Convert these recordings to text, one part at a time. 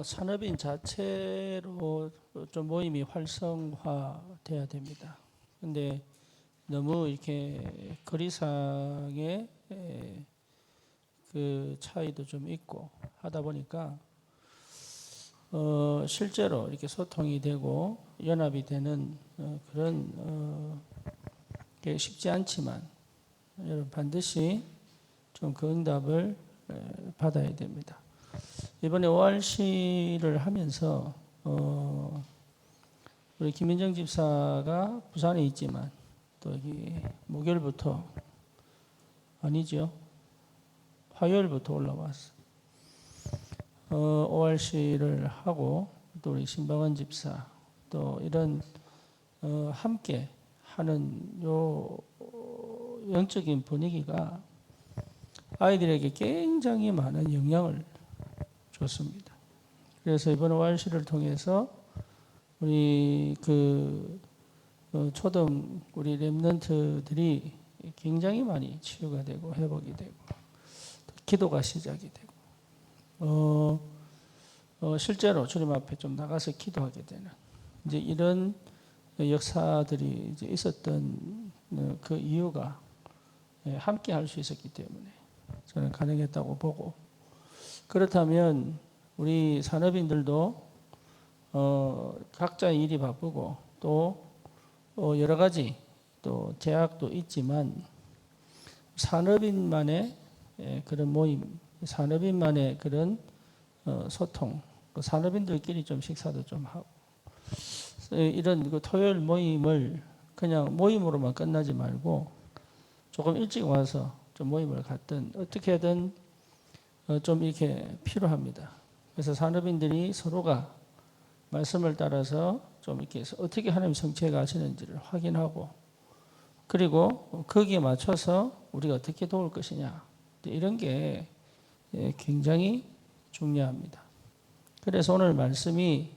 산업인 자체로 좀 모임이 활성화돼야 됩니다. 근데 너무 이렇게 거리상의 그 차이도 좀 있고 하다 보니까 실제로 이렇게 소통이 되고 연합이 되는 그런 게 쉽지 않지만 여러분 반드시 좀 그 응답을 받아야 됩니다. 이번에 ORC를 하면서 우리 김민정 집사가 부산에 있지만 또 여기 목요일부터 아니죠, 화요일부터 올라왔어. ORC를 하고 또 우리 신방원 집사 또 이런 함께 하는 요 영적인 분위기가 아이들에게 굉장히 많은 영향을 줬습니다. 그래서 이번 ORC를 통해서 우리 초등 우리 렘넌트들이 굉장히 많이 치유가 되고 회복이 되고 기도가 시작이 되고 실제로 주님 앞에 좀 나가서 기도하게 되는 이제 이런 역사들이 이제 있었던 그 이유가 함께 할 수 있었기 때문에 저는 가능했다고 보고, 그렇다면 우리 산업인들도 각자 일이 바쁘고 또 여러 가지 또 제약도 있지만 산업인만의 그런 모임, 산업인만의 그런 소통, 산업인들끼리 좀 식사도 좀 하고 이런 그 토요일 모임을 그냥 모임으로만 끝나지 말고 조금 일찍 와서 좀 모임을 갖든 어떻게든 좀 이렇게 필요합니다. 그래서 산업인들이 서로가 말씀을 따라서 좀 이렇게 어떻게 하나님 성취해 가시는지를 확인하고, 그리고 거기에 맞춰서 우리가 어떻게 도울 것이냐, 이런 게 굉장히 중요합니다. 그래서 오늘 말씀이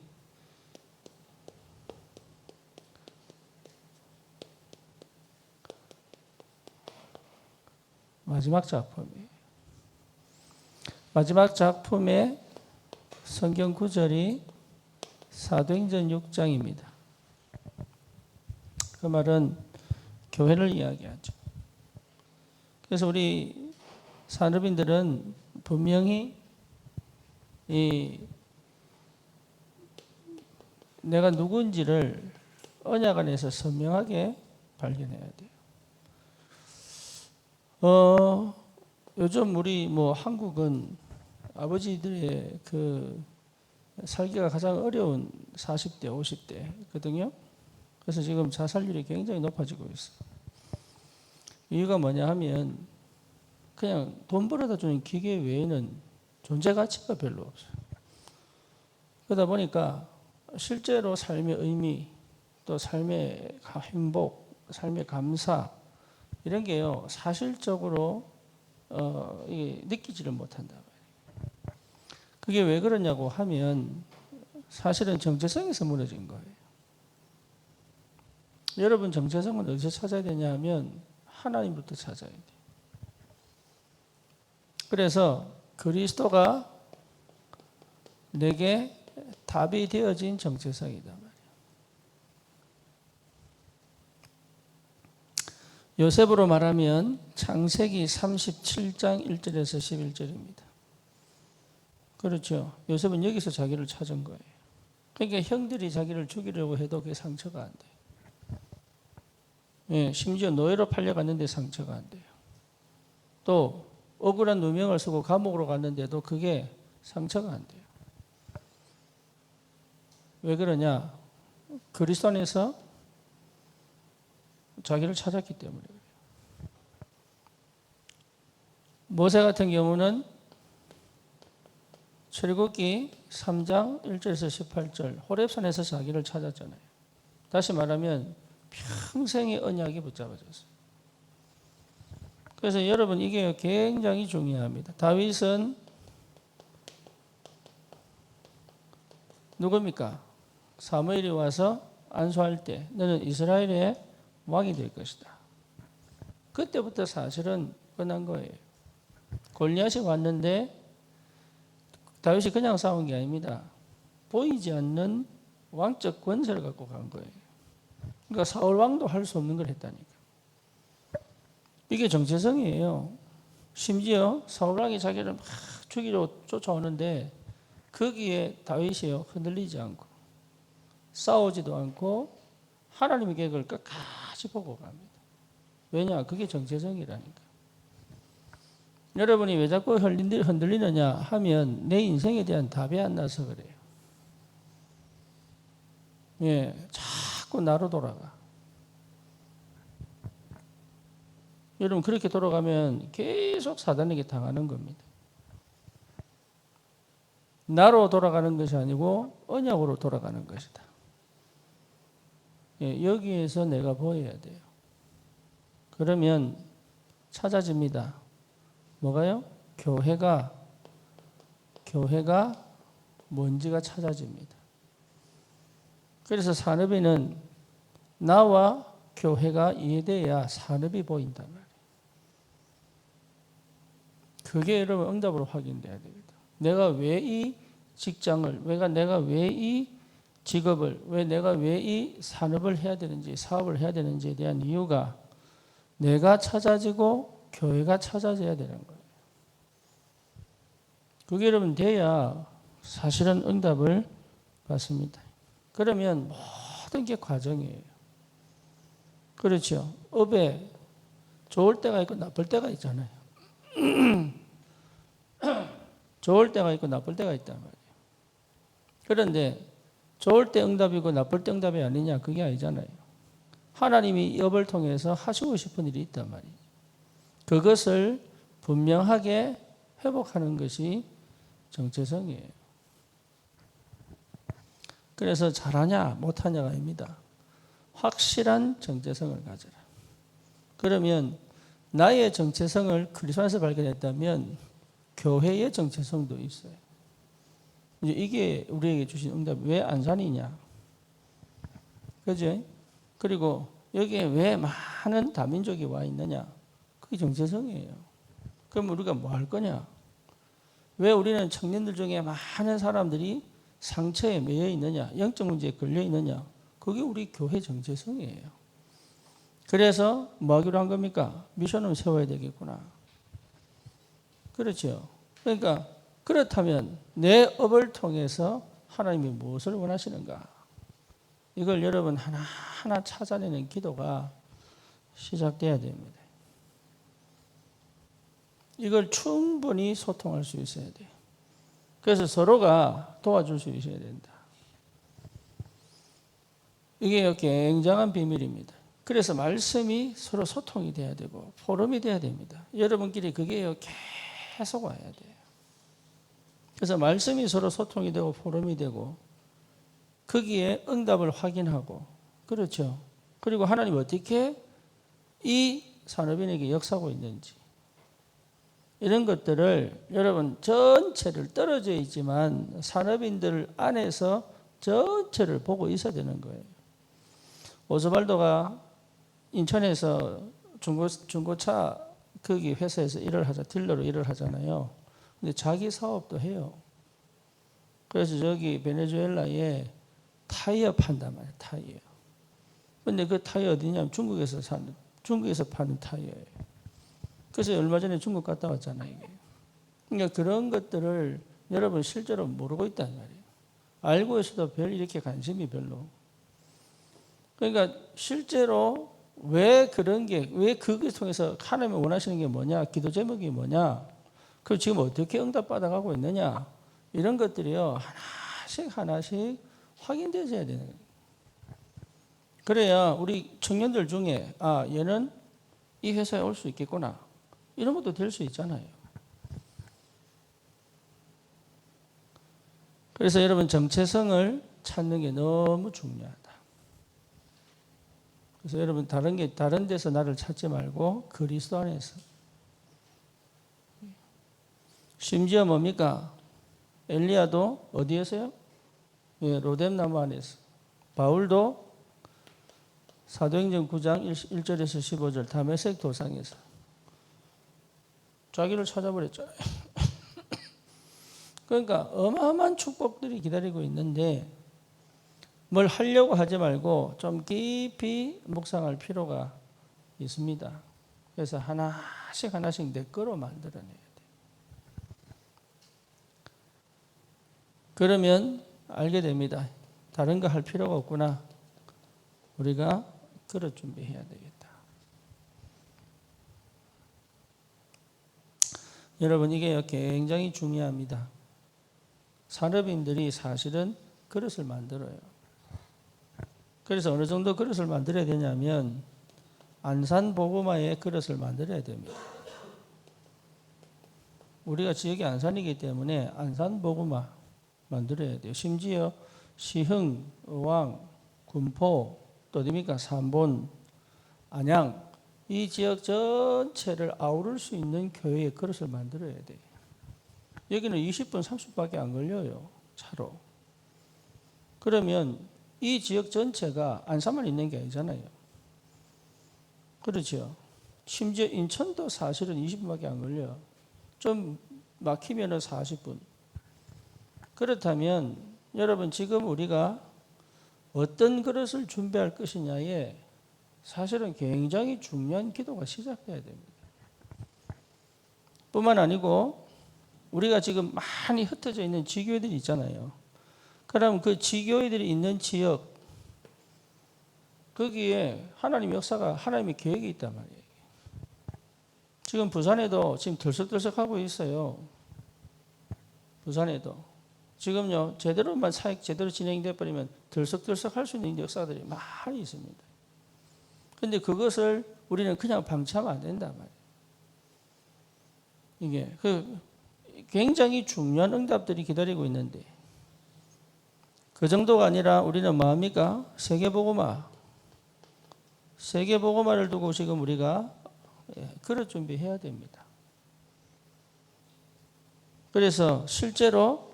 마지막 작품이에요. 마지막 작품의 성경 구절이 사도행전 6장입니다. 그 말은 교회를 이야기하죠. 그래서 우리 산업인들은 분명히 내가 누군지를 언약 안에서 선명하게 발견해야 돼요. 요즘 우리 한국은 아버지들의 그 살기가 가장 어려운 40대, 50대거든요. 그래서 지금 자살률이 굉장히 높아지고 있어요. 이유가 뭐냐 하면 그냥 돈 벌어다 주는 기계 외에는 존재 가치가 별로 없어요. 그러다 보니까 실제로 삶의 의미, 또 삶의 행복, 삶의 감사 이런 게요 사실적으로 느끼지를 못한다. 그게 왜 그러냐고 하면 사실은 정체성에서 무너진 거예요. 여러분 정체성은 어디서 찾아야 되냐 하면 하나님부터 찾아야 돼요. 그래서 그리스도가 내게 답이 되어진 정체성이다 말이에요. 요셉으로 말하면 창세기 37장 1절에서 11절입니다. 그렇죠. 요셉은 여기서 자기를 찾은 거예요. 그러니까 형들이 자기를 죽이려고 해도 그게 상처가 안 돼요. 예, 심지어 노예로 팔려갔는데 상처가 안 돼요. 또 억울한 누명을 쓰고 감옥으로 갔는데도 그게 상처가 안 돼요. 왜 그러냐? 그리스도 안에서 자기를 찾았기 때문에 그래요. 모세 같은 경우는 출애굽기 3장 1절에서 18절 호렙산에서 자기를 찾았잖아요. 다시 말하면 평생의 언약이 붙잡아졌어요. 그래서 여러분 이게 굉장히 중요합니다. 다윗은 누굽니까? 사무엘이 와서 안수할 때 너는 이스라엘의 왕이 될 것이다. 그때부터 사실은 끝난 거예요. 골리앗이 왔는데 다윗이 그냥 싸운 게 아닙니다. 보이지 않는 왕적 권세를 갖고 간 거예요. 그러니까 사울 왕도 할 수 없는 걸 했다니까. 이게 정체성이에요. 심지어 사울 왕이 자기를 막 죽이려 쫓아오는데 거기에 다윗이요 흔들리지 않고 싸우지도 않고 하나님의 계획을 끝까지 보고 갑니다. 왜냐? 그게 정체성이라니까. 여러분이 왜 자꾸 흔들리느냐 하면 내 인생에 대한 답이 안 나서 그래요. 예, 자꾸 나로 돌아가. 여러분 그렇게 돌아가면 계속 사단에게 당하는 겁니다. 나로 돌아가는 것이 아니고 언약으로 돌아가는 것이다. 예, 여기에서 내가 보여야 돼요. 그러면 찾아집니다. 뭐가요? 교회가 뭔지가 찾아집니다. 그래서 산업에는 나와 교회가 이해돼야 산업이 보인단 말이에요. 그게 여러분 응답으로 확인돼야 됩니다. 내가 왜 이 직장을, 내가 왜 이 직업을, 내가 왜 이 산업을 해야 되는지, 사업을 해야 되는지에 대한 이유가 내가 찾아지고 교회가 찾아져야 되는 거예요. 그게 여러분 돼야 사실은 응답을 받습니다. 그러면 모든 게 과정이에요. 그렇죠. 업에 좋을 때가 있고 나쁠 때가 있잖아요. 좋을 때가 있고 나쁠 때가 있단 말이에요. 그런데 좋을 때 응답이고 나쁠 때 응답이 아니냐 그게 아니잖아요. 하나님이 이 업을 통해서 하시고 싶은 일이 있단 말이에요. 그것을 분명하게 회복하는 것이 정체성이에요. 그래서 잘하냐 못하냐가 아닙니다. 확실한 정체성을 가져라. 그러면 나의 정체성을 그리스도 안에서 발견했다면 교회의 정체성도 있어요. 이제 이게 우리에게 주신 응답이 왜 안산이냐? 그죠? 그리고 여기에 왜 많은 다민족이 와 있느냐? 그게 정체성이에요. 그럼 우리가 뭐 할 거냐? 왜 우리는 청년들 중에 많은 사람들이 상처에 매여 있느냐? 영적 문제에 걸려 있느냐? 그게 우리 교회 정체성이에요. 그래서 뭐 하기로 한 겁니까? 미션을 세워야 되겠구나. 그렇죠. 그러니까 그렇다면 내 업을 통해서 하나님이 무엇을 원하시는가? 이걸 여러분 하나하나 찾아내는 기도가 시작돼야 됩니다. 이걸 충분히 소통할 수 있어야 돼요. 그래서 서로가 도와줄 수 있어야 된다. 이게 굉장한 비밀입니다. 그래서 말씀이 서로 소통이 돼야 되고 포럼이 돼야 됩니다. 여러분끼리 그게 계속 와야 돼요. 그래서 말씀이 서로 소통이 되고 포럼이 되고 거기에 응답을 확인하고 그렇죠. 그리고 하나님 어떻게 이 산업인에게 역사하고 있는지 이런 것들을 여러분 전체를 떨어져 있지만 산업인들 안에서 전체를 보고 있어야 되는 거예요. 오스발도가 인천에서 중고차 거기 회사에서 일을 딜러로 일을 하잖아요. 근데 자기 사업도 해요. 그래서 저기 베네수엘라에 타이어 판단 말이에요. 타이어. 근데 그 타이어 어디냐면 중국에서 파는 타이어예요. 그래서 얼마 전에 중국 갔다 왔잖아요. 이게. 그러니까 그런 것들을 여러분 실제로 모르고 있단 말이에요. 알고 있어도 별 이렇게 관심이 별로. 그러니까 실제로 왜 그런 게, 왜 그걸 통해서 하나님이 원하시는 게 뭐냐, 기도 제목이 뭐냐, 그리고 지금 어떻게 응답받아가고 있느냐, 이런 것들이요, 하나씩 확인되어야 되는 거예요. 그래야 우리 청년들 중에, 얘는 이 회사에 올 수 있겠구나. 이런 것도 될 수 있잖아요. 그래서 여러분 정체성을 찾는 게 너무 중요하다. 그래서 여러분 다른 데서 나를 찾지 말고 그리스도 안에서. 심지어 뭡니까? 엘리야도 어디에서요? 예, 로뎀나무 안에서. 바울도 사도행전 9장 1절에서 15절 다메섹 도상에서 자기를 찾아버렸잖아요. 그러니까 어마어마한 축복들이 기다리고 있는데 뭘 하려고 하지 말고 좀 깊이 묵상할 필요가 있습니다. 그래서 하나씩 하나씩 내 거로 만들어내야 돼. 그러면 알게 됩니다. 다른 거 할 필요가 없구나. 우리가 그릇 준비해야 되겠다. 여러분 이게 굉장히 중요합니다. 산업인들이 사실은 그릇을 만들어요. 그래서 어느 정도 그릇을 만들어야 되냐면 안산보고마의 그릇을 만들어야 됩니다. 우리가 지역이 안산이기 때문에 안산보고마 만들어야 돼요. 심지어 시흥, 의왕, 군포, 또 어디입니까? 삼본, 안양 이 지역 전체를 아우를 수 있는 교회의 그릇을 만들어야 돼요. 여기는 20분, 30분밖에 안 걸려요. 차로. 그러면 이 지역 전체가 안산만 있는 게 아니잖아요. 그렇죠. 심지어 인천도 사실은 20분밖에 안 걸려요. 좀 막히면 40분. 그렇다면 여러분 지금 우리가 어떤 그릇을 준비할 것이냐에 사실은 굉장히 중요한 기도가 시작돼야 됩니다. 뿐만 아니고 우리가 지금 많이 흩어져 있는 지교회들이 있잖아요. 그럼 그 지교회들이 있는 지역 거기에 하나님의 역사가 하나님의 계획이 있단 말이에요. 지금 부산에도 지금 들썩들썩하고 있어요. 부산에도 지금요 제대로만 사역 제대로 진행돼 버리면 들썩들썩할 수 있는 역사들이 많이 있습니다. 그런데 그것을 우리는 그냥 방치하면 안 된단 말이에요. 이게 굉장히 중요한 응답들이 기다리고 있는데 그 정도가 아니라 우리는 뭐합니까? 세계보고마를 두고 지금 우리가 그릇 준비해야 됩니다. 그래서 실제로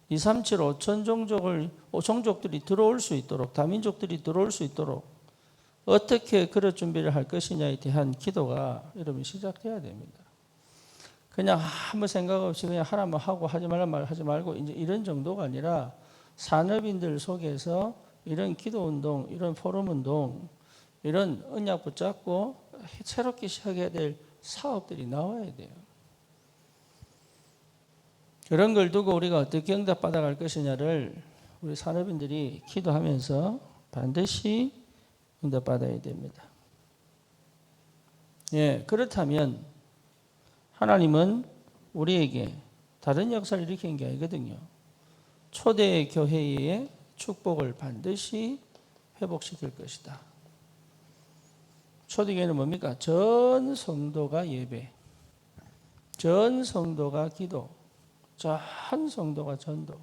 237 5천 종족들이 들어올 수 있도록 다민족들이 들어올 수 있도록 어떻게 그릇 준비를 할 것이냐에 대한 기도가 여러분 시작돼야 됩니다. 그냥 아무 생각 없이 그냥 하나만 하고 하지 말란 말 하지 말고 이제 이런 정도가 아니라 산업인들 속에서 이런 기도 운동, 이런 포럼 운동, 이런 언약 붙잡고 새롭게 시작해야 될 사업들이 나와야 돼요. 그런 걸 두고 우리가 어떻게 응답받아 갈 것이냐를 우리 산업인들이 기도하면서 반드시 응답받아야 됩니다. 예, 그렇다면 하나님은 우리에게 다른 역사를 일으키는 게 아니거든요. 초대 교회의 축복을 반드시 회복시킬 것이다. 초대교회는 뭡니까? 전 성도가 예배, 전 성도가 기도, 전 성도가 전도.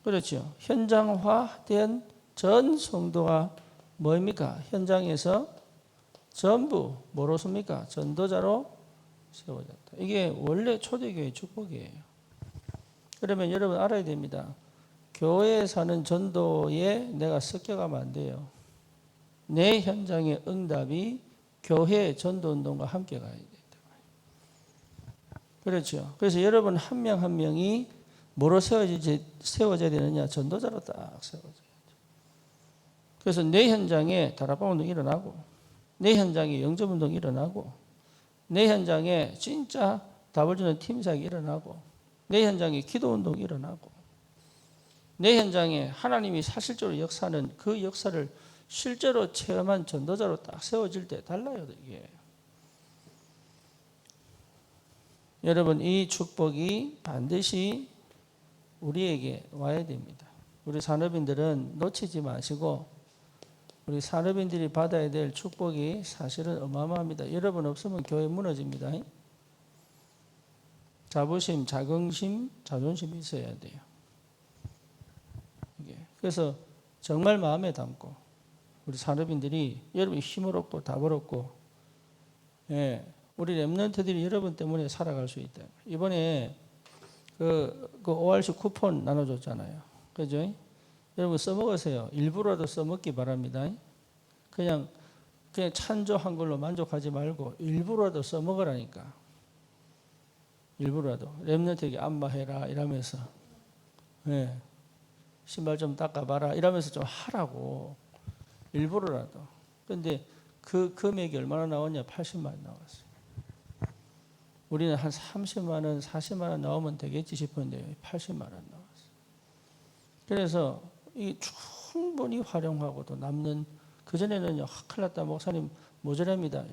그렇죠. 현장화된 전 성도가 뭡니까? 현장에서 전부 뭐로 섭니까? 전도자로 세워졌다. 이게 원래 초대교회의 축복이에요. 그러면 여러분 알아야 됩니다. 교회에 사는 전도에 내가 섞여가면 안 돼요. 내 현장의 응답이 교회 전도운동과 함께 가야 된다. 그렇죠. 그래서 여러분 한 명 한 명이 뭐로 세워져야 되느냐? 전도자로 딱 세워져야죠. 그래서 내 현장에 다락방운동이 일어나고 내 현장에 영접운동이 일어나고 내 현장에 진짜 답을 주는 팀사역이 일어나고 내 현장에 기도운동이 일어나고 내 현장에 하나님이 사실적으로 역사하는 그 역사를 실제로 체험한 전도자로 딱 세워질 때 달라요. 이게. 여러분 이 축복이 반드시 우리에게 와야 됩니다. 우리 산업인들은 놓치지 마시고 우리 산업인들이 받아야 될 축복이 사실은 어마어마합니다. 여러분 없으면 교회 무너집니다. 자부심, 자긍심, 자존심이 있어야 돼요. 그래서 정말 마음에 담고 우리 산업인들이 여러분 힘을 얻고 답을 얻고 예, 우리 랩런트들이 여러분 때문에 살아갈 수 있다. 이번에 그 ORC 쿠폰 나눠줬잖아요. 그죠? 여러분 써먹으세요. 일부라도 써먹기 바랍니다. 그냥 찬조한 걸로 만족하지 말고 일부라도 써먹으라니까. 일부러라도 렘넌트에게 안마해라 이러면서 예, 신발 좀 닦아봐라 이러면서 좀 하라고 일부러라도. 근데 그 금액이 얼마나 나왔냐? 80만 원 나왔어요. 우리는 한 30만 원, 40만 원 나오면 되겠지 싶었는데 80만 원 나왔어요. 그래서 이 충분히 활용하고도 남는, 그전에는요, 큰일 났다, 목사님 모자랍니다.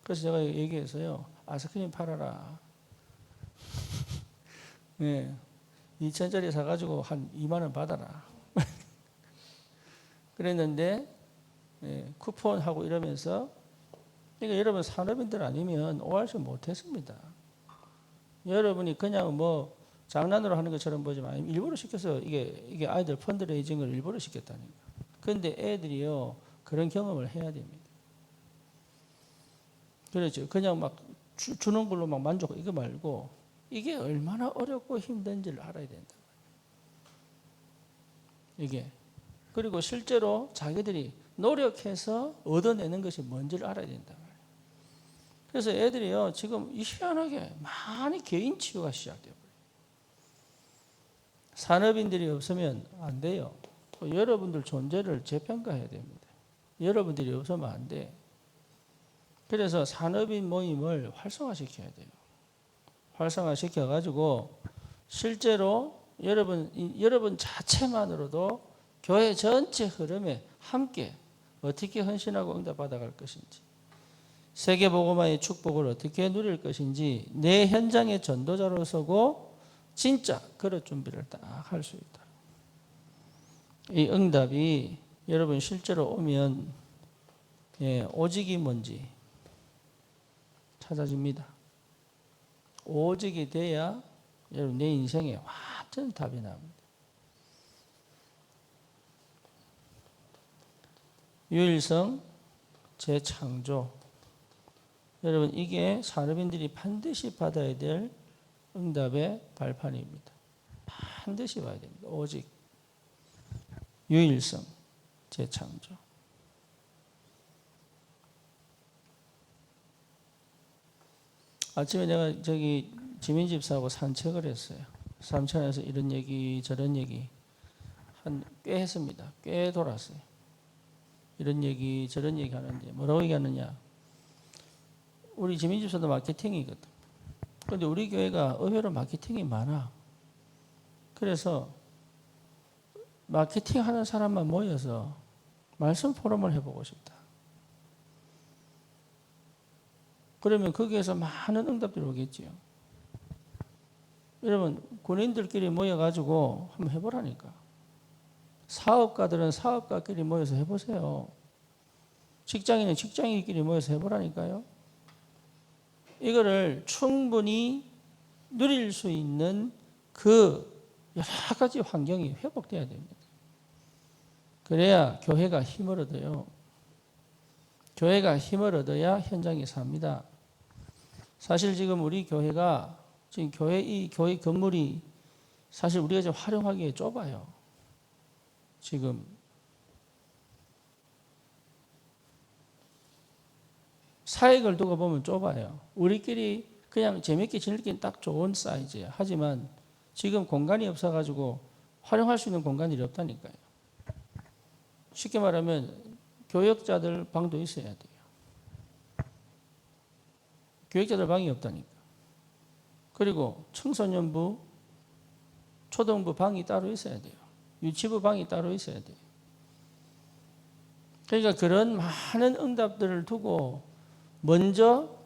그래서 제가 얘기해서요, 아이스크림 팔아라. 네, 2,000짜리 사가지고 한 2만 원 받아라. 그랬는데, 네, 쿠폰하고 이러면서, 그러니까 여러분 산업인들 아니면 ORC 못했습니다. 여러분이 그냥 뭐 장난으로 하는 것처럼 보지만 일부러 시켜서 이게 아이들 펀드레이징을 일부러 시켰다니까. 그런데 애들이요, 그런 경험을 해야 됩니다. 그렇죠. 그냥 막 주는 걸로 막 만족하고 이거 말고 이게 얼마나 어렵고 힘든지를 알아야 된다. 이게. 그리고 실제로 자기들이 노력해서 얻어내는 것이 뭔지를 알아야 된다. 그래서 애들이요, 지금 희한하게 많이 개인 치유가 시작돼요. 산업인들이 없으면 안 돼요. 여러분들 존재를 재평가해야 됩니다. 여러분들이 없으면 안 돼. 그래서 산업인 모임을 활성화시켜야 돼요. 활성화시켜가지고 실제로 여러분 자체만으로도 교회 전체 흐름에 함께 어떻게 헌신하고 응답받아갈 것인지, 세계복음화의 축복을 어떻게 누릴 것인지 내 현장의 전도자로 서고 진짜 그럴 준비를 딱 할 수 있다. 이 응답이 여러분 실제로 오면 오직이 뭔지 찾아집니다. 오직이 돼야 여러분 내 인생에 완전 답이 나옵니다. 유일성, 재창조. 여러분 이게 산업인들이 반드시 받아야 될 응답의 발판입니다. 반드시 봐야 됩니다. 오직, 유일성, 재창조. 아침에 내가 저기 지민 집사하고 산책을 했어요. 삼천에서 이런 얘기 저런 얘기 꽤 했습니다. 꽤 돌았어요. 이런 얘기 저런 얘기 하는데 뭐라고 얘기하느냐. 우리 지민 집사도 마케팅이거든. 그런데 우리 교회가 의외로 마케팅이 많아. 그래서 마케팅 하는 사람만 모여서 말씀 포럼을 해보고 싶다. 그러면 거기에서 많은 응답들이 오겠지요. 여러분 군인들끼리 모여가지고 한번 해보라니까. 사업가들은 사업가끼리 모여서 해보세요. 직장인은 직장인끼리 모여서 해보라니까요. 이거를 충분히 누릴 수 있는 그 여러 가지 환경이 회복돼야 됩니다. 그래야 교회가 힘을 얻어요. 교회가 힘을 얻어야 현장이 삽니다. 사실 지금 우리 교회가 지금 이 교회 건물이 사실 우리가 좀 활용하기에 좁아요. 지금 사역을 두고 보면 좁아요. 우리끼리 그냥 재밌게 지내기엔 딱 좋은 사이즈예요. 하지만 지금 공간이 없어가지고 활용할 수 있는 공간이 없다니까요. 쉽게 말하면 교역자들 방도 있어야 돼요. 교역자들 방이 없다니까. 그리고 청소년부, 초등부 방이 따로 있어야 돼요. 유치부 방이 따로 있어야 돼요. 그러니까 그런 많은 응답들을 두고 먼저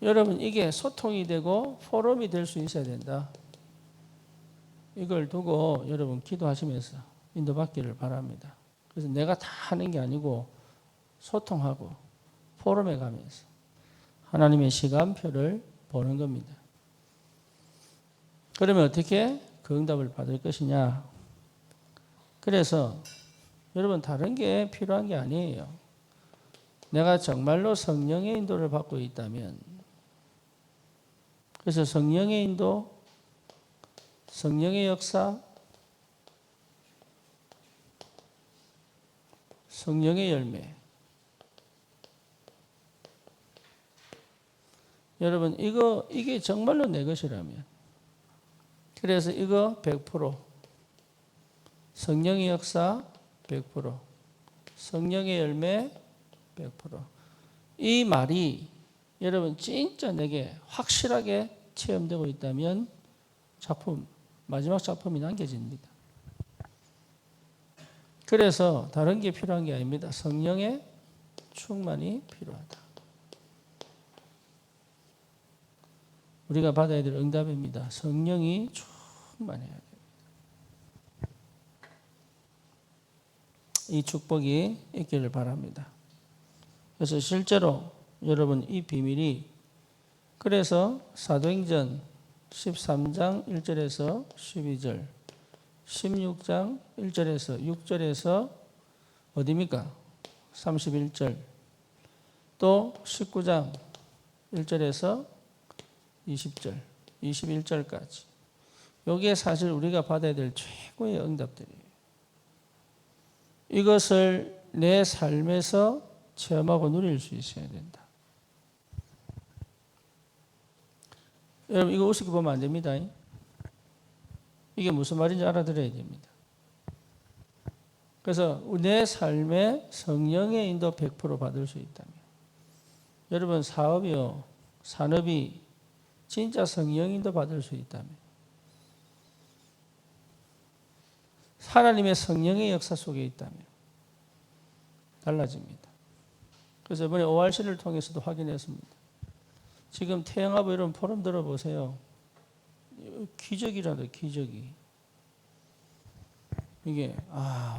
여러분 이게 소통이 되고 포럼이 될 수 있어야 된다. 이걸 두고 여러분 기도하시면서 인도받기를 바랍니다. 그래서 내가 다 하는 게 아니고 소통하고 포럼에 가면서 하나님의 시간표를 보는 겁니다. 그러면 어떻게 그 응답을 받을 것이냐? 그래서 여러분 다른 게 필요한 게 아니에요. 내가 정말로 성령의 인도를 받고 있다면, 그래서 성령의 인도, 성령의 역사, 성령의 열매, 여러분 이게 정말로 내 것이라면, 그래서 이거 100%, 성령의 역사 100%, 성령의 열매 100%. 이 말이 여러분 진짜 내게 확실하게 체험되고 있다면 마지막 작품이 남겨집니다. 그래서 다른 게 필요한 게 아닙니다. 성령의 충만이 필요하다. 우리가 받아야 될 응답입니다. 성령이 충만해야 됩니다. 이 축복이 있기를 바랍니다. 그래서 실제로 여러분 이 비밀이, 그래서 사도행전 13장 1절에서 12절, 16장 1절에서 6절에서 어디입니까? 31절, 또 19장 1절에서 20절, 21절까지. 여기에 사실 우리가 받아야 될 최고의 응답들이에요. 이것을 내 삶에서 체험하고 누릴 수 있어야 된다. 여러분 이거 우습게 보면 안 됩니다. 이게 무슨 말인지 알아들어야 됩니다. 그래서 내 삶에 성령의 인도 100% 받을 수 있다면, 여러분 사업이요, 산업이 진짜 성령 인도 받을 수 있다면, 하나님의 성령의 역사 속에 있다면 달라집니다. 그래서 이번에 ORC를 통해서도 확인했습니다. 지금 태영아부 여러분 포럼 들어보세요. 기적이라도 기적이. 이게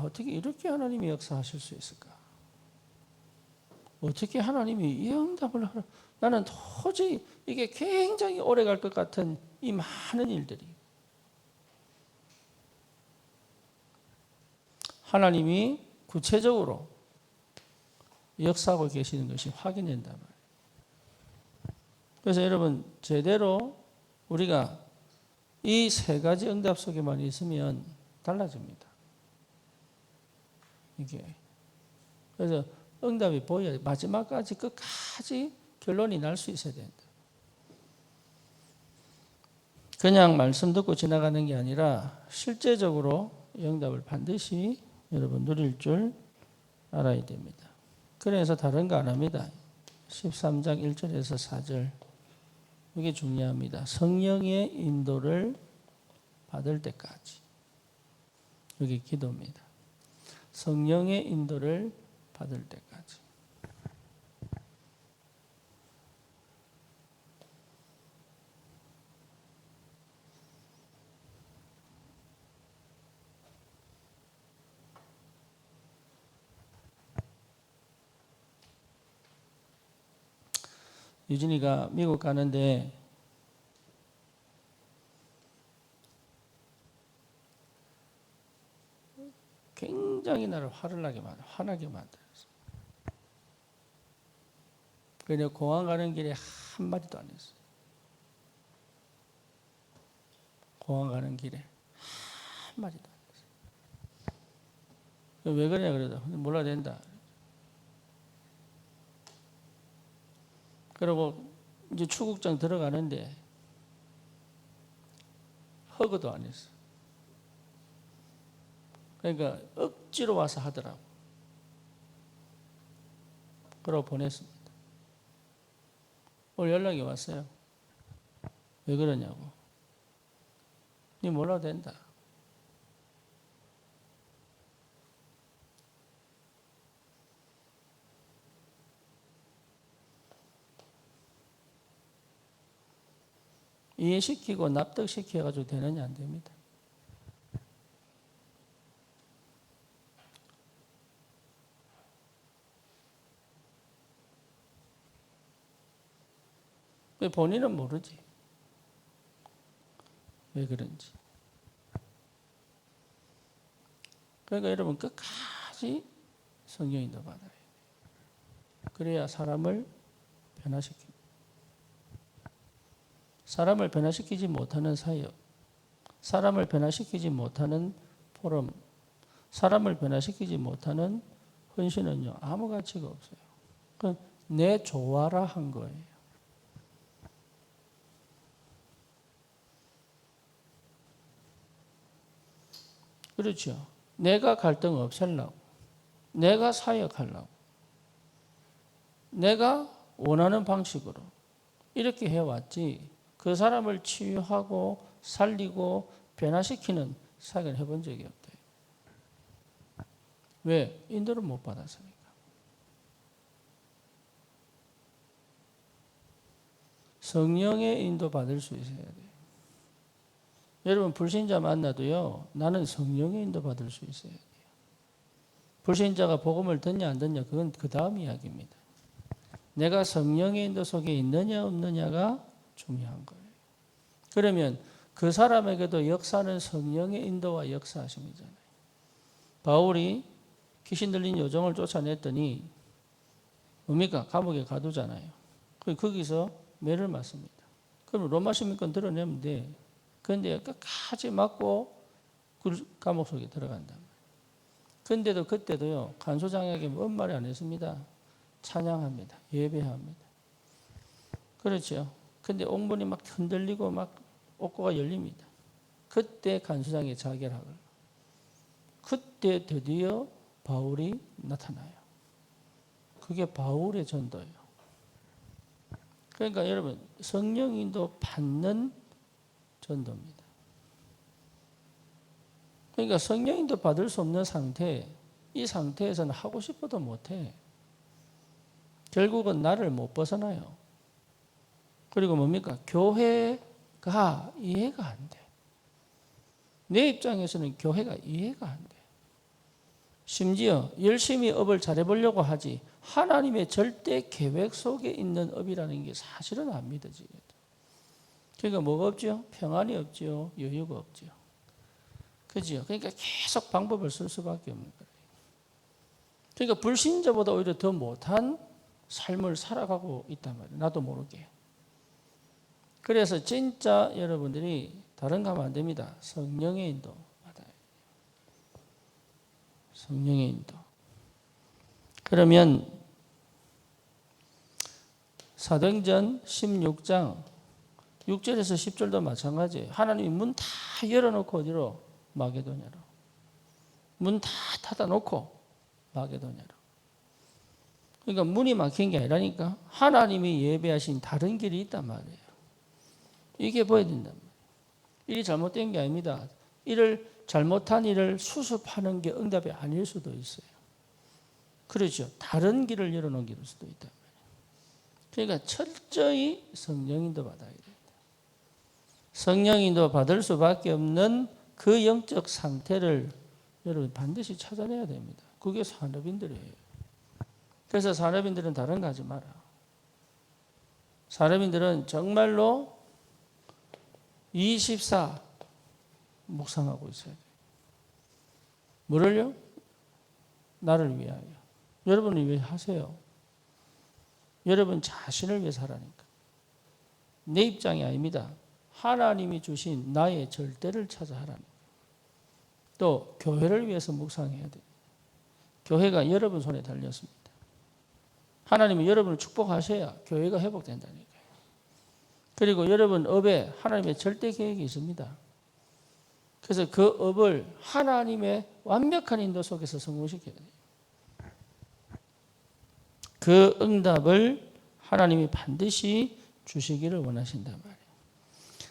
어떻게 이렇게 하나님이 역사하실 수 있을까? 어떻게 하나님이 이 응답을 하라? 나는 도저히 이게 굉장히 오래 갈 것 같은 이 많은 일들이, 하나님이 구체적으로 역사하고 계시는 것이 확인된단 말이에요. 그래서 여러분 제대로 우리가 이 세 가지 응답 속에만 있으면 달라집니다. 이게 그래서 응답이 보여야 마지막까지 끝까지 결론이 날 수 있어야 된다. 그냥 말씀 듣고 지나가는 게 아니라 실제적으로 응답을 반드시 여러분 누릴 줄 알아야 됩니다. 그래서 다른 거 안 합니다. 13장 1절에서 4절. 이게 중요합니다. 성령의 인도를 받을 때까지. 이게 기도입니다. 성령의 인도를 받을 때까지. 유진이가 미국 가는데 굉장히 나를 화나게 만들었어. 그래서 공항 가는 길에 한마디도 안 했어. 공항 가는 길에 한마디도 안 했어. 왜 그러냐 그러다. 몰라도 된다. 그리고 이제 출국장 들어가는데 허그도 안 했어. 그러니까 억지로 와서 하더라고. 그러고 보냈습니다. 오늘 연락이 왔어요. 왜 그러냐고. 니 몰라도 된다. 이해시키고 납득시켜가지고 되느냐 안 됩니다. 본인은 모르지. 왜 그런지. 그러니까 여러분 끝까지 성령 인도 받아야 돼요. 그래야 사람을 변화시킵니다. 사람을 변화시키지 못하는 사역, 사람을 변화시키지 못하는 포럼, 사람을 변화시키지 못하는 헌신은요 아무 가치가 없어요. 그건 내 조화라 한 거예요. 그렇죠. 내가 갈등 없애려고, 내가 사역하려고, 내가 원하는 방식으로 이렇게 해왔지 그 사람을 치유하고 살리고 변화시키는 사역을 해본 적이 없대요. 왜? 인도를 못 받았으니까. 성령의 인도 받을 수 있어야 돼요. 여러분 불신자 만나도요. 나는 성령의 인도 받을 수 있어야 돼요. 불신자가 복음을 듣냐 안 듣냐 그건 그 다음 이야기입니다. 내가 성령의 인도 속에 있느냐 없느냐가 중요한 거예요. 그러면 그 사람에게도 역사는 성령의 인도와 역사하심이잖아요. 바울이 귀신 들린 요정을 쫓아냈더니 뭡니까? 감옥에 가두잖아요. 거기서 매를 맞습니다. 그럼 로마 시민권 드러내면 돼. 그런데 끝까지 맞고 감옥 속에 들어간단 말이에요. 근데도 그때도요. 간소장에게 뭔 말이 안 했습니다. 찬양합니다. 예배합니다. 그렇죠. 근데 옥문이 막 흔들리고 막 옥고가 열립니다. 그때 간수장이 자결하고 그때 드디어 바울이 나타나요. 그게 바울의 전도예요. 그러니까 여러분 성령인도 받는 전도입니다. 그러니까 성령인도 받을 수 없는 상태, 이 상태에서는 하고 싶어도 못해. 결국은 나를 못 벗어나요. 그리고 뭡니까? 교회가 이해가 안 돼. 내 입장에서는 교회가 이해가 안 돼. 심지어 열심히 업을 잘해보려고 하지 하나님의 절대 계획 속에 있는 업이라는 게 사실은 안 믿어지거든. 그러니까 뭐가 없죠? 평안이 없죠. 여유가 없죠. 그죠? 그러니까 계속 방법을 쓸 수밖에 없는 거예요. 그러니까 불신자보다 오히려 더 못한 삶을 살아가고 있단 말이에요. 나도 모르게. 그래서 진짜 여러분들이 다른 거 하면 안 됩니다. 성령의 인도 받아요. 성령의 인도. 그러면 사도행전 16장 6절에서 10절도 마찬가지예요. 하나님이 문 다 열어놓고 어디로? 마게도냐로. 문 다 닫아놓고 마게도냐로. 그러니까 문이 막힌 게 아니라니까 하나님이 예배하신 다른 길이 있단 말이에요. 이게 보여야 된단 말이에요. 일이 잘못된 게 아닙니다. 잘못한 일을 수습하는 게 응답이 아닐 수도 있어요. 그렇죠. 다른 길을 열어놓은 길일 수도 있단 말이에요. 그러니까 철저히 성령인도 받아야 됩니다. 성령인도 받을 수밖에 없는 그 영적 상태를 여러분 반드시 찾아내야 됩니다. 그게 산업인들이에요. 그래서 산업인들은 다른 거 하지 마라. 산업인들은 정말로 24 묵상하고 있어야 돼요. 뭐를요? 나를 위하여. 여러분을 위해 하세요. 여러분 자신을 위해서 하라니까. 내 입장이 아닙니다. 하나님이 주신 나의 절대를 찾아 하라니까. 또 교회를 위해서 묵상해야 돼요. 교회가 여러분 손에 달렸습니다. 하나님은 여러분을 축복하셔야 교회가 회복된다니까요. 그리고 여러분 업에 하나님의 절대 계획이 있습니다. 그래서 그 업을 하나님의 완벽한 인도 속에서 성공시켜야 돼요. 그 응답을 하나님이 반드시 주시기를 원하신단 말이에요.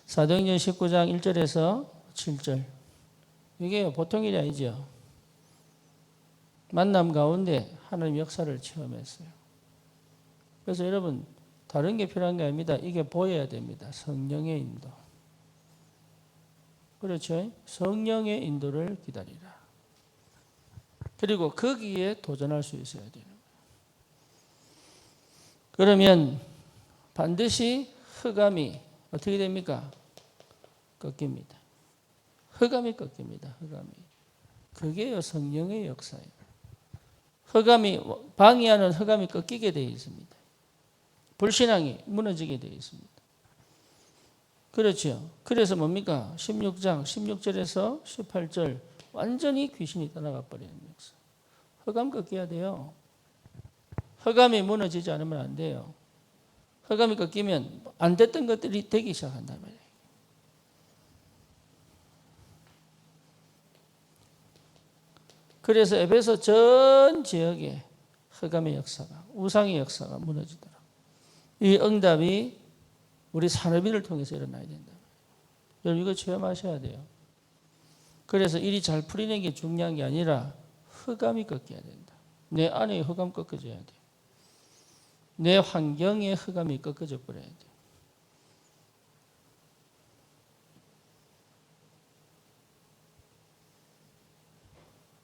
사도행전 19장 1절에서 7절. 이게 보통 일이 아니죠. 만남 가운데 하나님 역사를 체험했어요. 그래서 여러분 다른 게 필요한 게 아닙니다. 이게 보여야 됩니다. 성령의 인도. 그렇죠? 성령의 인도를 기다리라. 그리고 거기에 도전할 수 있어야 돼요. 그러면 반드시 흑암이 어떻게 됩니까? 꺾입니다. 흑암이 꺾입니다. 흑암이. 그게 성령의 역사예요. 흑암이 방해하는 흑암이 꺾이게 되어 있습니다. 불신앙이 무너지게 되어 있습니다. 그렇죠. 그래서 뭡니까? 16장 16절에서 18절 완전히 귀신이 떠나가 버리는 역사. 흑암 꺾여야 돼요. 흑암이 무너지지 않으면 안 돼요. 흑암이 꺾이면 안 됐던 것들이 되기 시작한단 말이에요. 그래서 에베소 전 지역에 흑암의 역사가, 우상의 역사가 무너지더라. 이 응답이 우리 산업인을 통해서 일어나야 된다. 여러분 이거 체험하셔야 돼요. 그래서 일이 잘 풀리는 게 중요한 게 아니라 흑암이 꺾여야 된다. 내 안에 흑암 꺾어져야 돼. 내 환경에 흑암이 꺾어져 버려야 돼.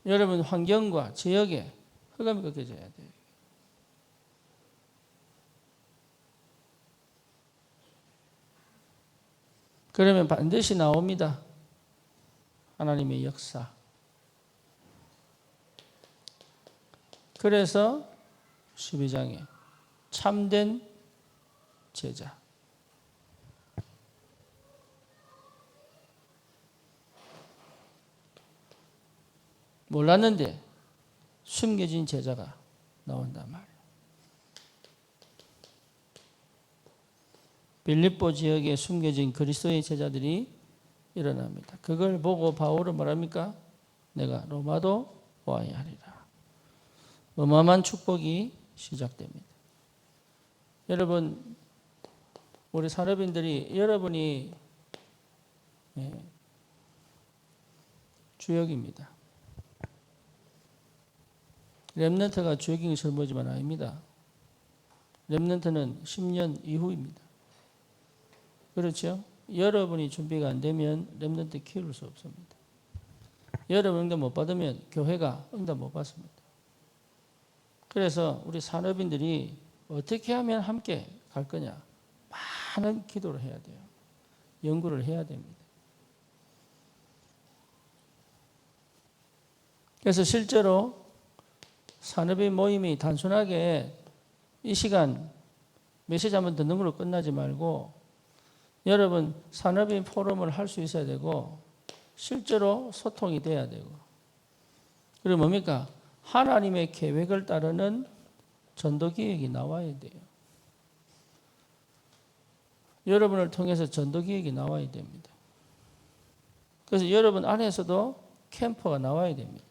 여러분 환경과 지역에 흑암이 꺾여져야 돼요. 그러면 반드시 나옵니다. 하나님의 역사. 그래서 12장에 참된 제자. 몰랐는데 숨겨진 제자가 나온단 말이에요. 빌립보 지역에 숨겨진 그리스도의 제자들이 일어납니다. 그걸 보고 바울은 뭐랍니까? 내가 로마도 와야 하리라. 어마어마한 축복이 시작됩니다. 여러분, 우리 산업인들이 여러분이 주역입니다. 렘넌트가 주역인 것처럼 보이지만 아닙니다. 렘넌트는 10년 이후입니다. 그렇죠? 여러분이 준비가 안 되면 렘넌트 키울 수 없습니다. 여러분 응답 못 받으면 교회가 응답 못 받습니다. 그래서 우리 산업인들이 어떻게 하면 함께 갈 거냐? 많은 기도를 해야 돼요. 연구를 해야 됩니다. 그래서 실제로 산업인 모임이 단순하게 이 시간 메시지 한번 듣는 걸로 끝나지 말고 여러분 산업인 포럼을 할 수 있어야 되고 실제로 소통이 돼야 되고 그리고 뭡니까? 하나님의 계획을 따르는 전도 기획이 나와야 돼요. 여러분을 통해서 전도 기획이 나와야 됩니다. 그래서 여러분 안에서도 캠퍼가 나와야 됩니다.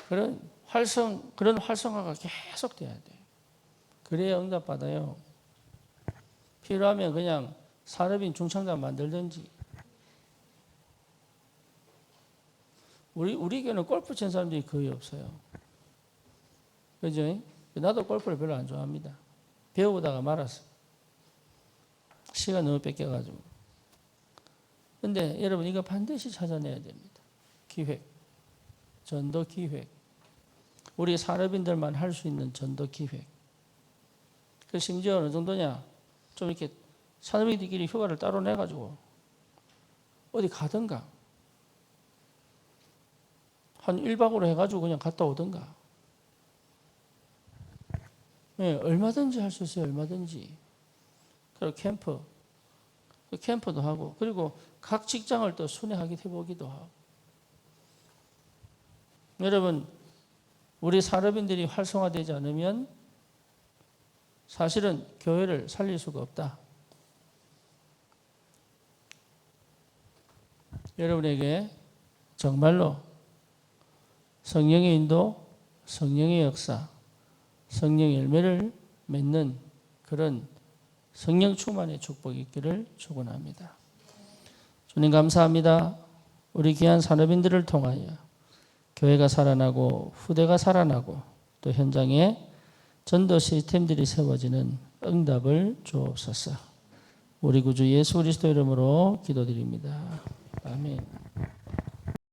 그런 활성화가 계속 돼야 돼요. 그래야 응답받아요. 필요하면 그냥 산업인 중창단 만들든지. 우리 교회는 골프 친 사람들이 거의 없어요. 그죠? 나도 골프를 별로 안 좋아합니다. 배우다가 말았어. 시간 너무 뺏겨가지고. 근데 여러분 이거 반드시 찾아내야 됩니다. 기획. 전도 기획. 우리 산업인들만 할 수 있는 전도 기획. 그 심지어 어느 정도냐? 좀 이렇게 산업인들끼리 휴가를 따로 내가지고 어디 가든가. 한 1박으로 해가지고 그냥 갔다 오든가. 네, 얼마든지 할 수 있어요. 얼마든지. 그리고 캠프도 하고 그리고 각 직장을 또 순회하게 해보기도 하고. 여러분 우리 산업인들이 활성화되지 않으면 사실은 교회를 살릴 수가 없다. 여러분에게 정말로 성령의 인도, 성령의 역사, 성령의 열매를 맺는 그런 성령 충만의 축복이 있기를 축원합니다. 주님 감사합니다. 우리 귀한 산업인들을 통하여 교회가 살아나고 후대가 살아나고 또 현장에 전도 시스템들이 세워지는 응답을 주옵소서. 우리 구주 예수 그리스도 이름으로 기도드립니다. 아멘.